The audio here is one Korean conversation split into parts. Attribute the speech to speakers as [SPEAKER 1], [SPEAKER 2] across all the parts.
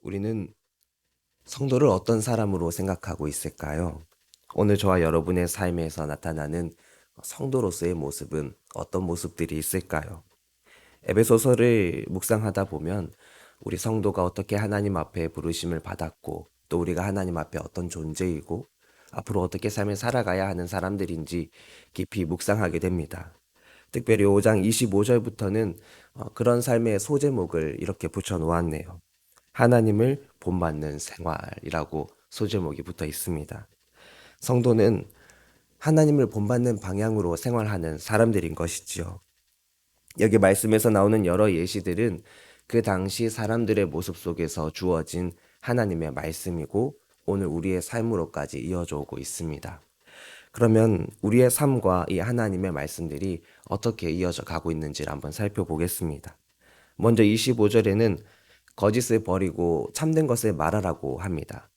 [SPEAKER 1] 우리는 성도를 어떤 사람으로 생각하고 있을까요? 오늘 저와 여러분의 삶에서 나타나는 성도로서의 모습은 어떤 모습들이 있을까요? 에베소서를 묵상하다 보면 우리 성도가 어떻게 하나님 앞에 부르심을 받았고 또 우리가 하나님 앞에 어떤 존재이고 앞으로 어떻게 삶을 살아가야 하는 사람들인지 깊이 묵상하게 됩니다. 특별히 5장 25절부터는 그런 삶의 소제목을 이렇게 붙여 놓았네요. 하나님을 본받는 생활이라고 소제목이 붙어 있습니다. 성도는 하나님을 본받는 방향으로 생활하는 사람들인 것이지요. 여기 말씀에서 나오는 여러 예시들은 그 당시 사람들의 모습 속에서 주어진 하나님의 말씀이고 오늘 우리의 삶으로까지 이어져 오고 있습니다. 그러면 우리의 삶과 이 하나님의 말씀들이 어떻게 이어져 가고 있는지를 한번 살펴보겠습니다. 먼저 25절에는 거짓을 버리고 참된 것을 말하라고 합니다.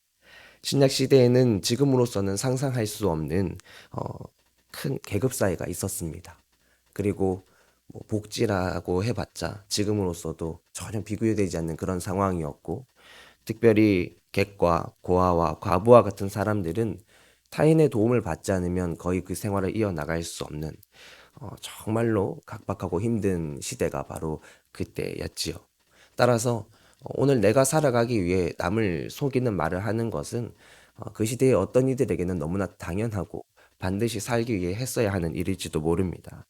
[SPEAKER 1] 신약 시대에는 지금으로서는 상상할 수 없는 어, 큰 계급 사회가 있었습니다. 그리고 복지라고 해봤자 지금으로서도 전혀 비교되지 않는 그런 상황이었고, 특별히 객과 고아와 과부와 같은 사람들은 타인의 도움을 받지 않으면 거의 그 생활을 이어나갈 수 없는 정말로 각박하고 힘든 시대가 바로 그때였지요. 따라서 오늘 내가 살아가기 위해 남을 속이는 말을 하는 것은 그 시대의 어떤 이들에게는 너무나 당연하고 반드시 살기 위해 했어야 하는 일일지도 모릅니다.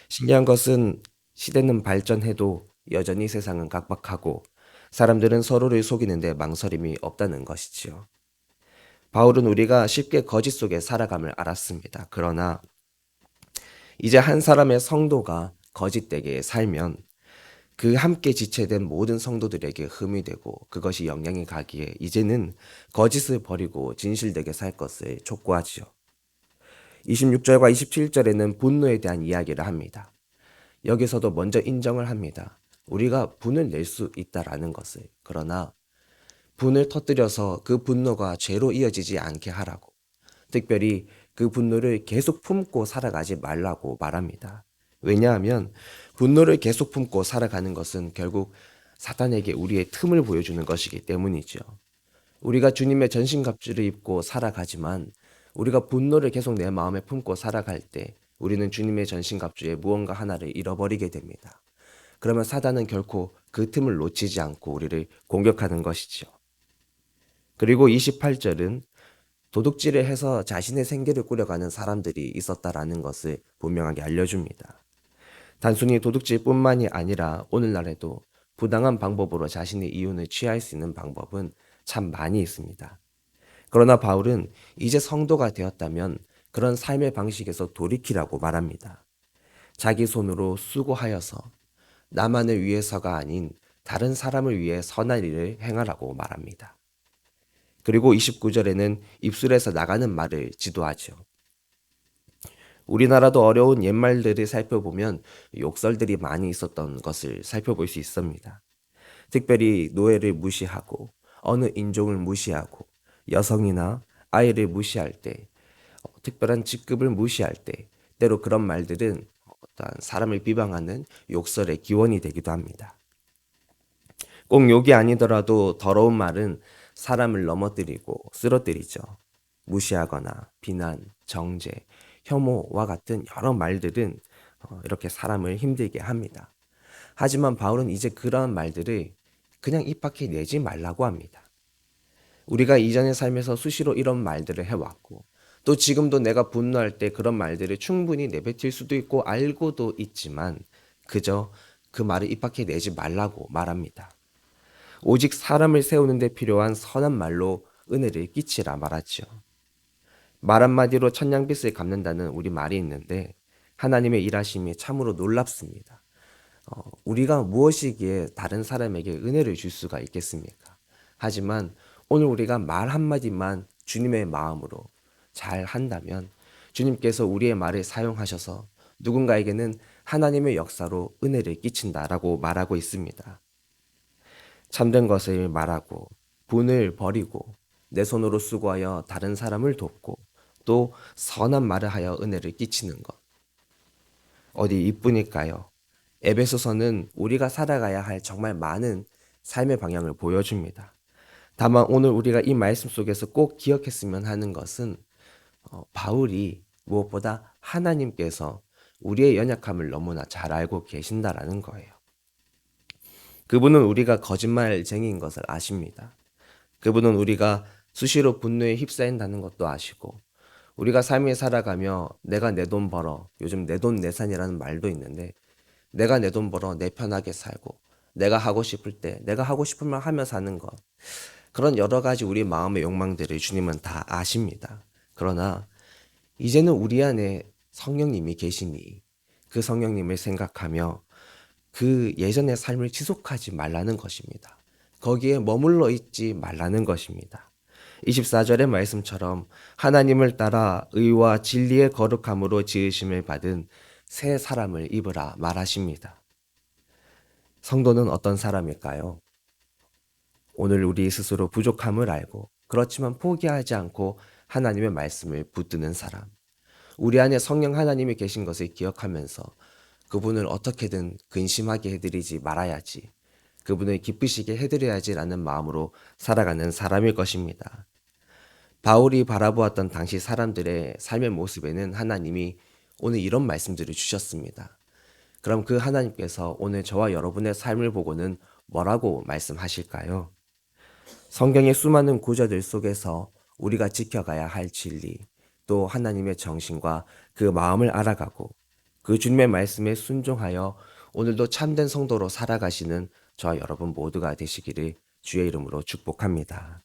[SPEAKER 1] 신기한 것은 시대는 발전해도 여전히 세상은 각박하고 사람들은 서로를 속이는데 망설임이 없다는 것이지요. 바울은 우리가 쉽게 거짓 속에 살아감을 알았습니다. 그러나 이제 한 사람의 성도가 거짓되게 살면 그 함께 지체된 모든 성도들에게 흠이 되고 그것이 영향이 가기에 이제는 거짓을 버리고 진실되게 살 것을 촉구하지요. 26절과 27절에는 분노에 대한 이야기를 합니다. 여기서도 먼저 인정을 합니다. 우리가 분을 낼 수 있다라는 것을. 그러나 분을 터뜨려서 그 분노가 죄로 이어지지 않게 하라고. 특별히 그 분노를 계속 품고 살아가지 말라고 말합니다. 왜냐하면 분노를 계속 품고 살아가는 것은 결국 사탄에게 우리의 틈을 보여주는 것이기 때문이죠. 우리가 주님의 전신갑주를 입고 살아가지만 우리가 분노를 계속 내 마음에 품고 살아갈 때 우리는 주님의 전신갑주에 무언가 하나를 잃어버리게 됩니다. 그러면 사단은 결코 그 틈을 놓치지 않고 우리를 공격하는 것이죠. 그리고 28절은 도둑질을 해서 자신의 생계를 꾸려가는 사람들이 있었다라는 것을 분명하게 알려줍니다. 단순히 도둑질뿐만이 아니라 오늘날에도 부당한 방법으로 자신의 이윤을 취할 수 있는 방법은 참 많이 있습니다. 그러나 바울은 이제 성도가 되었다면 그런 삶의 방식에서 돌이키라고 말합니다. 자기 손으로 수고하여서 나만을 위해서가 아닌 다른 사람을 위해 선한 일을 행하라고 말합니다. 그리고 29절에는 입술에서 나가는 말을 지도하죠. 우리나라도 어려운 옛말들을 살펴보면 욕설들이 많이 있었던 것을 살펴볼 수 있습니다. 특별히 노예를 무시하고 어느 인종을 무시하고 여성이나 아이를 무시할 때 특별한 직급을 무시할 때 때로 그런 말들은 어떤 사람을 비방하는 욕설의 기원이 되기도 합니다. 꼭 욕이 아니더라도 더러운 말은 사람을 넘어뜨리고 쓰러뜨리죠. 무시하거나 비난, 정죄, 혐오와 같은 여러 말들은 이렇게 사람을 힘들게 합니다. 하지만 바울은 이제 그러한 말들을 그냥 입 밖에 내지 말라고 합니다. 우리가 이전의 삶에서 수시로 이런 말들을 해왔고 또 지금도 내가 분노할 때 그런 말들을 충분히 내뱉을 수도 있고 알고도 있지만 그저 그 말을 입 밖에 내지 말라고 말합니다. 오직 사람을 세우는 데 필요한 선한 말로 은혜를 끼치라 말하지요. 말 한마디로 천냥빚을 갚는다는 우리 말이 있는데 하나님의 일하심이 참으로 놀랍습니다. 우리가 무엇이기에 다른 사람에게 은혜를 줄 수가 있겠습니까? 하지만 오늘 우리가 말 한마디만 주님의 마음으로 잘 한다면 주님께서 우리의 말을 사용하셔서 누군가에게는 하나님의 역사로 은혜를 끼친다라고 말하고 있습니다. 참된 것을 말하고 분을 버리고 내 손으로 수고하여 다른 사람을 돕고 또 선한 말을 하여 은혜를 끼치는 것. 어디 이쁘니까요. 에베소서는 우리가 살아가야 할 정말 많은 삶의 방향을 보여줍니다. 다만 오늘 우리가 이 말씀 속에서 꼭 기억했으면 하는 것은 바울이 무엇보다 하나님께서 우리의 연약함을 너무나 잘 알고 계신다라는 거예요. 그분은 우리가 거짓말쟁이인 것을 아십니다. 그분은 우리가 수시로 분노에 휩싸인다는 것도 아시고, 우리가 삶을 살아가며 내가 내 돈 벌어, 요즘 내 돈 내산이라는 말도 있는데, 내가 내 돈 벌어 내 편하게 살고, 내가 하고 싶을 때 내가 하고 싶은 말 하며 사는 것, 그런 여러 가지 우리 마음의 욕망들을 주님은 다 아십니다. 그러나 이제는 우리 안에 성령님이 계시니 그 성령님을 생각하며 그 예전의 삶을 지속하지 말라는 것입니다. 거기에 머물러 있지 말라는 것입니다. 24절의 말씀처럼 하나님을 따라 의와 진리의 거룩함으로 지으심을 받은 새 사람을 입으라 말하십니다. 성도는 어떤 사람일까요? 오늘 우리 스스로 부족함을 알고 그렇지만 포기하지 않고 하나님의 말씀을 붙드는 사람. 우리 안에 성령 하나님이 계신 것을 기억하면서 그분을 어떻게든 근심하게 해드리지 말아야지, 그분을 기쁘시게 해드려야지라는 마음으로 살아가는 사람일 것입니다. 바울이 바라보았던 당시 사람들의 삶의 모습에는 하나님이 오늘 이런 말씀들을 주셨습니다. 그럼 그 하나님께서 오늘 저와 여러분의 삶을 보고는 뭐라고 말씀하실까요? 성경의 수많은 구절들 속에서 우리가 지켜가야 할 진리, 또 하나님의 정신과 그 마음을 알아가고 그 주님의 말씀에 순종하여 오늘도 참된 성도로 살아가시는 저와 여러분 모두가 되시기를 주의 이름으로 축복합니다.